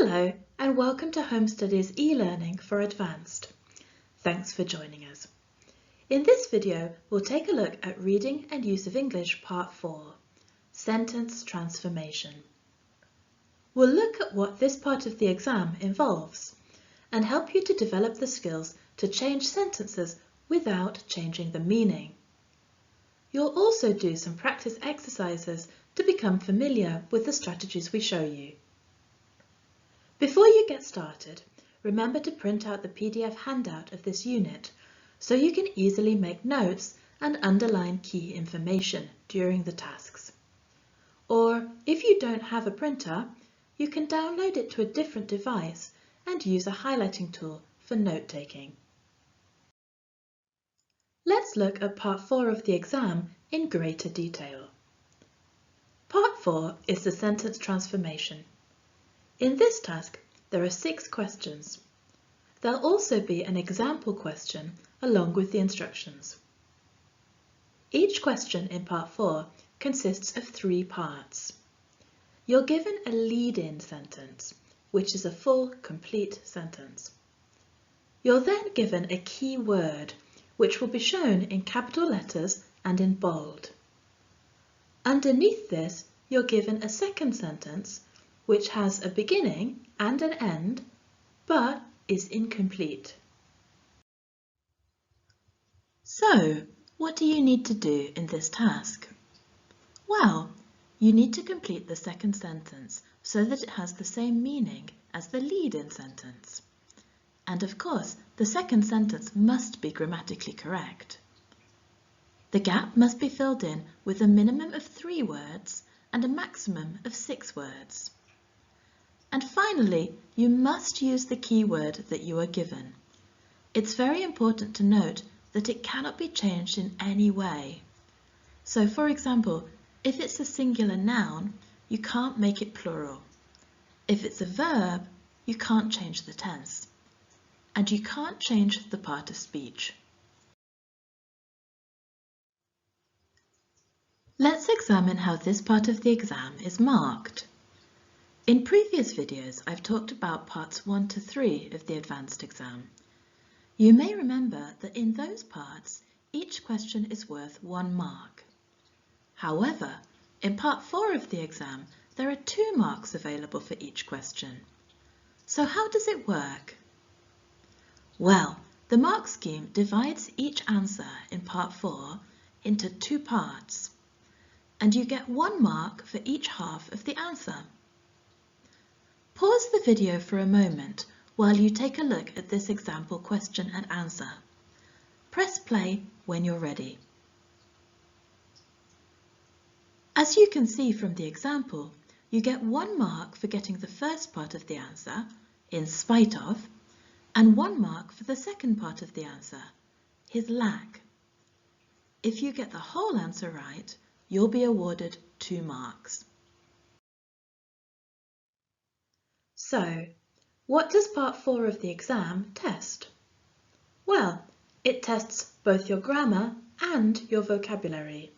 Hello and welcome to Home Studies e-learning for Advanced. Thanks for joining us. In this video, we'll take a look at Reading and Use of English Part 4, Sentence Transformation. We'll look at what this part of the exam involves and help you to develop the skills to change sentences without changing the meaning. You'll also do some practice exercises to become familiar with the strategies we show you. Before you get started, remember to print out the PDF handout of this unit so you can easily make notes and underline key information during the tasks. Or if you don't have a printer, you can download it to a different device and use a highlighting tool for note-taking. Let's look at Part 4 of the exam in greater detail. Part 4 is the sentence transformation. In this task, there are 6 questions. There'll also be an example question along with the instructions. Each question in Part 4 consists of 3 parts. You're given a lead-in sentence, which is a full, complete sentence. You're then given a key word, which will be shown in capital letters and in bold. Underneath this, you're given a second sentence, which has a beginning and an end, but is incomplete. So, what do you need to do in this task? Well, you need to complete the second sentence so that it has the same meaning as the lead-in sentence. And of course, the second sentence must be grammatically correct. The gap must be filled in with a minimum of 3 words and a maximum of 6 words. And finally, you must use the keyword that you are given. It's very important to note that it cannot be changed in any way. So, for example, if it's a singular noun, you can't make it plural. If it's a verb, you can't change the tense. And you can't change the part of speech. Let's examine how this part of the exam is marked. In previous videos, I've talked about parts 1 to 3 of the advanced exam. You may remember that in those parts, each question is worth 1 mark. However, in part 4 of the exam, there are 2 marks available for each question. So how does it work? Well, the mark scheme divides each answer in part 4 into 2 parts, and you get 1 mark for each half of the answer. Pause the video for a moment while you take a look at this example question and answer. Press play when you're ready. As you can see from the example, you get 1 mark for getting the first part of the answer, in spite of, and 1 mark for the second part of the answer, his lack. If you get the whole answer right, you'll be awarded 2 marks. So, what does part 4 of the exam test? Well, it tests both your grammar and your vocabulary.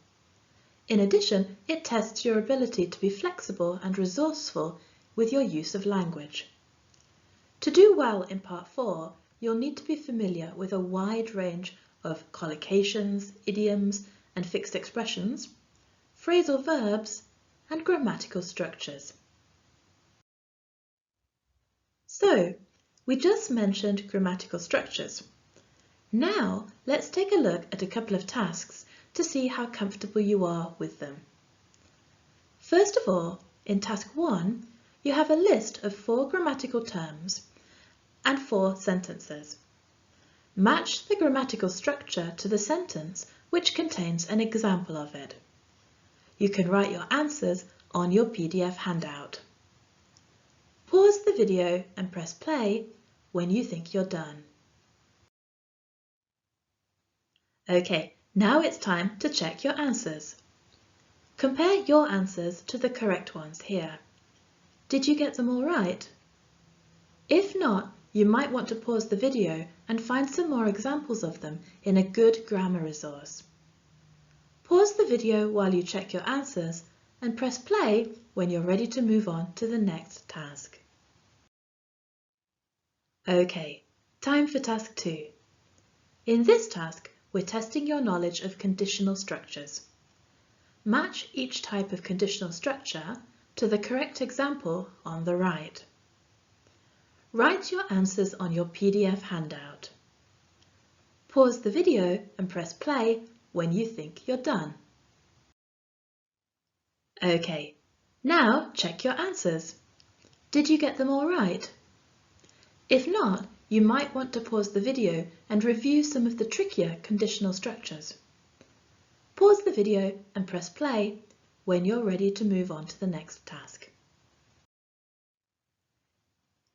In addition, it tests your ability to be flexible and resourceful with your use of language. To do well in part 4, you'll need to be familiar with a wide range of collocations, idioms and fixed expressions, phrasal verbs and grammatical structures. So, we just mentioned grammatical structures. Now, let's take a look at a couple of tasks to see how comfortable you are with them. First of all, in task 1, you have a list of 4 grammatical terms and 4 sentences. Match the grammatical structure to the sentence which contains an example of it. You can write your answers on your PDF handout. Pause the video and press play when you think you're done. Okay, now it's time to check your answers. Compare your answers to the correct ones here. Did you get them all right? If not, you might want to pause the video and find some more examples of them in a good grammar resource. Pause the video while you check your answers and press play when you're ready to move on to the next task. Okay, time for task 2. In this task, we're testing your knowledge of conditional structures. Match each type of conditional structure to the correct example on the right. Write your answers on your PDF handout. Pause the video and press play when you think you're done. Okay, now check your answers. Did you get them all right? If not, you might want to pause the video and review some of the trickier conditional structures. Pause the video and press play when you're ready to move on to the next task.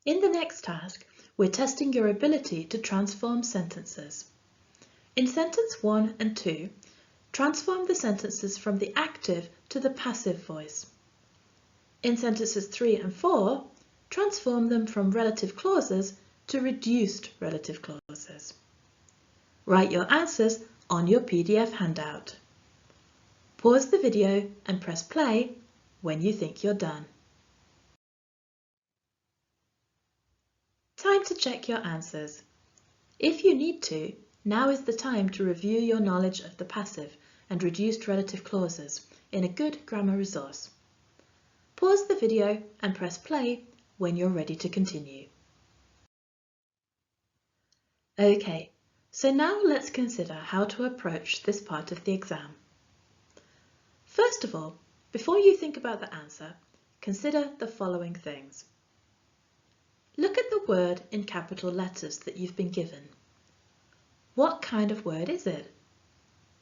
In the next task, we're testing your ability to transform sentences. In sentence 1 and 2, transform the sentences from the active to the passive voice. In sentences 3 and 4, transform them from relative clauses to reduced relative clauses. Write your answers on your PDF handout. Pause the video and press play when you think you're done. Time to check your answers. If you need to, now is the time to review your knowledge of the passive and reduced relative clauses in a good grammar resource. Pause the video and press play when you're ready to continue. Okay, so now let's consider how to approach this part of the exam. First of all, before you think about the answer, consider the following things. Look at the word in capital letters that you've been given. What kind of word is it?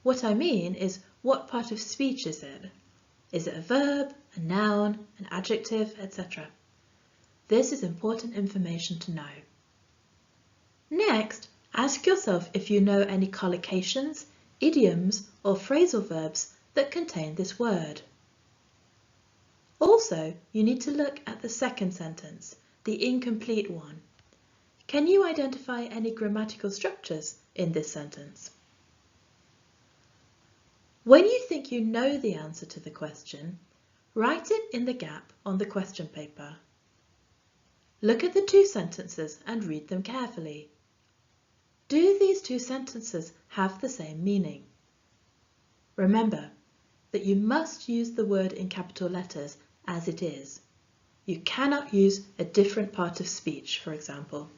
What I mean is, what part of speech is it? Is it a verb, a noun, an adjective, etc.? This is important information to know. Next, ask yourself if you know any collocations, idioms, or phrasal verbs that contain this word. Also, you need to look at the second sentence, the incomplete one. Can you identify any grammatical structures in this sentence? When you think you know the answer to the question, write it in the gap on the question paper. Look at the two sentences and read them carefully. Do these two sentences have the same meaning? Remember that you must use the word in capital letters as it is. You cannot use a different part of speech, for example.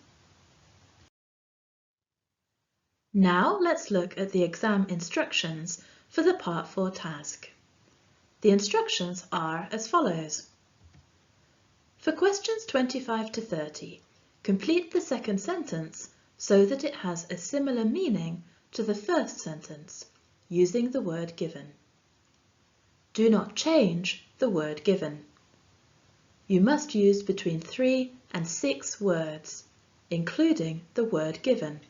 Now let's look at the exam instructions for the Part 4 task. The instructions are as follows. For questions 25 to 30, complete the second sentence so that it has a similar meaning to the first sentence, using the word given. Do not change the word given. You must use between 3 and 6 words, including the word given.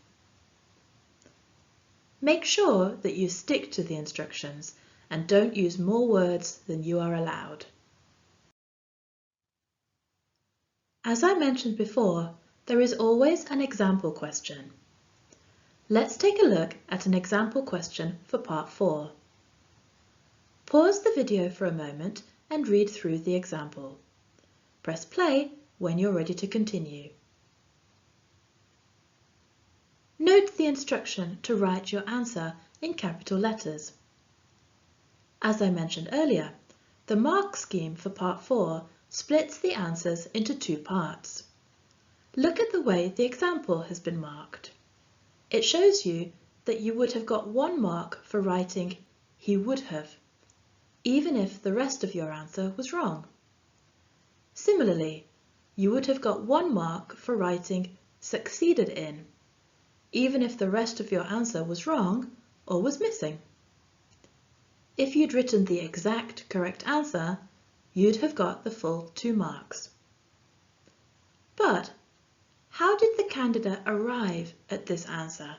Make sure that you stick to the instructions and don't use more words than you are allowed. As I mentioned before, there is always an example question. Let's take a look at an example question for Part 4. Pause the video for a moment and read through the example. Press play when you're ready to continue. Note the instruction to write your answer in capital letters. As I mentioned earlier, the mark scheme for Part 4 splits the answers into 2 parts. Look at the way the example has been marked. It shows you that you would have got 1 mark for writing "he would have," even if the rest of your answer was wrong. Similarly, you would have got 1 mark for writing "succeeded in," even if the rest of your answer was wrong or was missing. If you'd written the exact correct answer, you'd have got the full 2 marks. But how did the candidate arrive at this answer?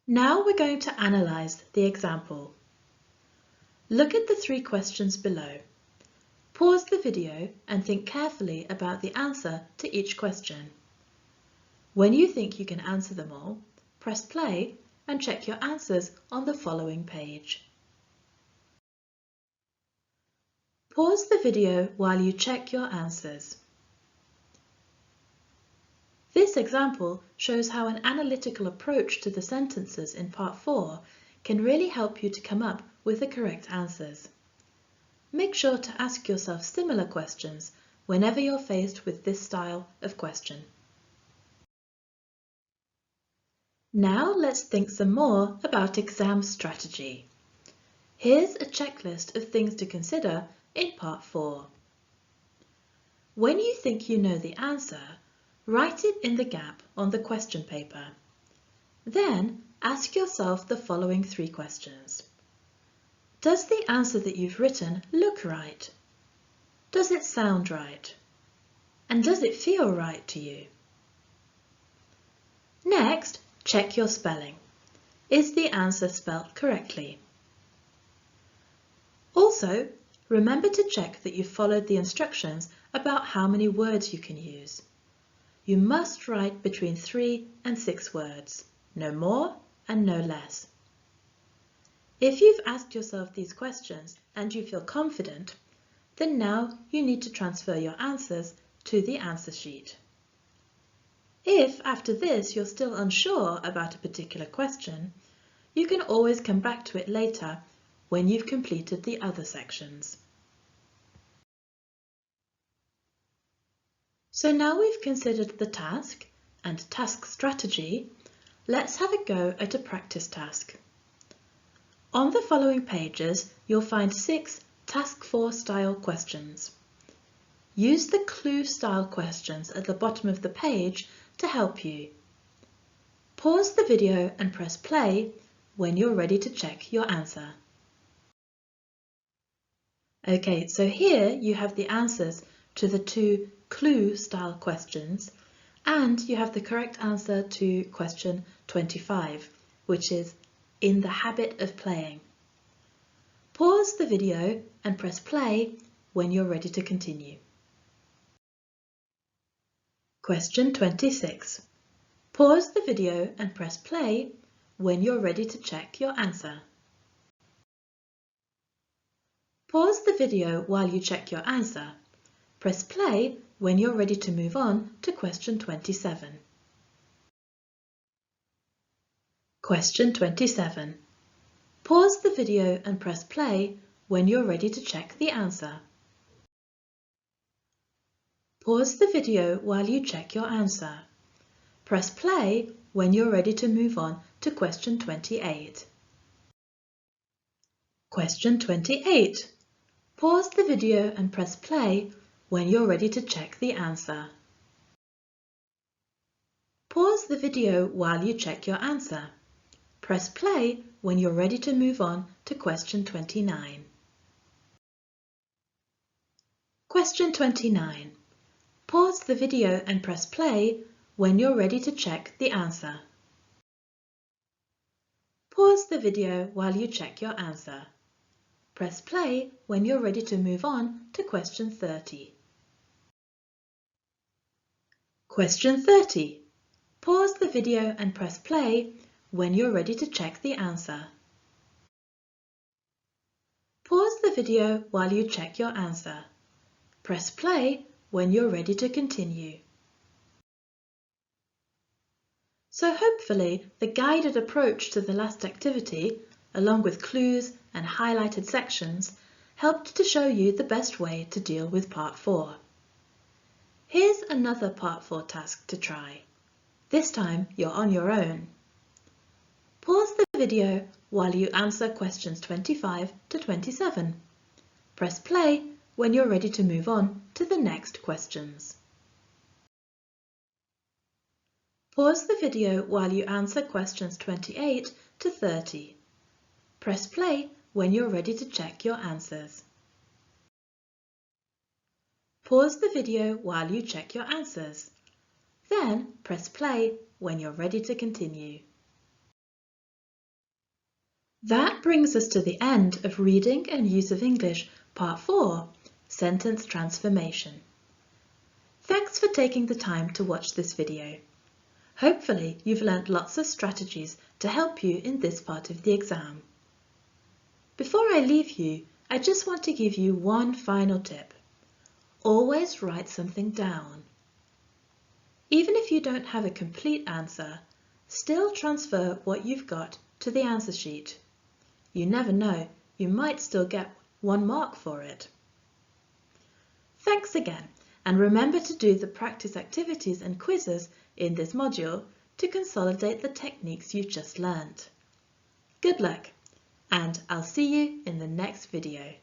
Now we're going to analyse the example. Look at the 3 questions below. Pause the video and think carefully about the answer to each question. When you think you can answer them all, press play and check your answers on the following page. Pause the video while you check your answers. This example shows how an analytical approach to the sentences in Part 4 can really help you to come up with the correct answers. Make sure to ask yourself similar questions whenever you're faced with this style of question. Now let's think some more about exam strategy. Here's a checklist of things to consider in Part 4. When you think you know the answer, write it in the gap on the question paper. Then ask yourself the following 3 questions. Does the answer that you've written look right? Does it sound right? And does it feel right to you? Next, check your spelling. Is the answer spelt correctly? Also, remember to check that you've followed the instructions about how many words you can use. You must write between 3 and 6 words, no more and no less. If you've asked yourself these questions and you feel confident, then now you need to transfer your answers to the answer sheet. If after this you're still unsure about a particular question, you can always come back to it later when you've completed the other sections. So now we've considered the task and task strategy, let's have a go at a practice task. On the following pages, you'll find 6 Task 4 style questions. Use the clue style questions at the bottom of the page to help you. Pause the video and press play when you're ready to check your answer. Okay, so here you have the answers to the 2 clue style questions, and you have the correct answer to question 25, which is in the habit of playing. Pause the video and press play when you're ready to continue. Question 26. Pause the video and press play when you're ready to check your answer. Pause the video while you check your answer. Press play when you're ready to move on to question 27. Question 27. Pause the video and press play when you're ready to check the answer. Pause the video while you check your answer. Press play when you're ready to move on to question 28. Question 28. Pause the video and press play when you're ready to check the answer. Pause the video while you check your answer. Press play when you're ready to move on to question 29. Question 29. Pause the video and press play when you're ready to check the answer. Pause the video while you check your answer. Press play when you're ready to move on to question 30. Question 30. Pause the video and press play when you're ready to check the answer. Pause the video while you check your answer. Press play when you're ready to continue. So hopefully the guided approach to the last activity, along with clues and highlighted sections, helped to show you the best way to deal with Part 4. Here's another Part 4 task to try. This time you're on your own. Pause the video while you answer questions 25 to 27. Press play when you're ready to move on to the next questions. Pause the video while you answer questions 28 to 30. Press play when you're ready to check your answers. Pause the video while you check your answers. Then press play when you're ready to continue. That brings us to the end of Reading and Use of English Part 4, Sentence Transformation. Thanks for taking the time to watch this video. Hopefully you've learnt lots of strategies to help you in this part of the exam. Before I leave you, I just want to give you one final tip. Always write something down. Even if you don't have a complete answer, still transfer what you've got to the answer sheet. You never know, you might still get 1 mark for it. Thanks again, and remember to do the practice activities and quizzes in this module to consolidate the techniques you've just learnt. Good luck, and I'll see you in the next video.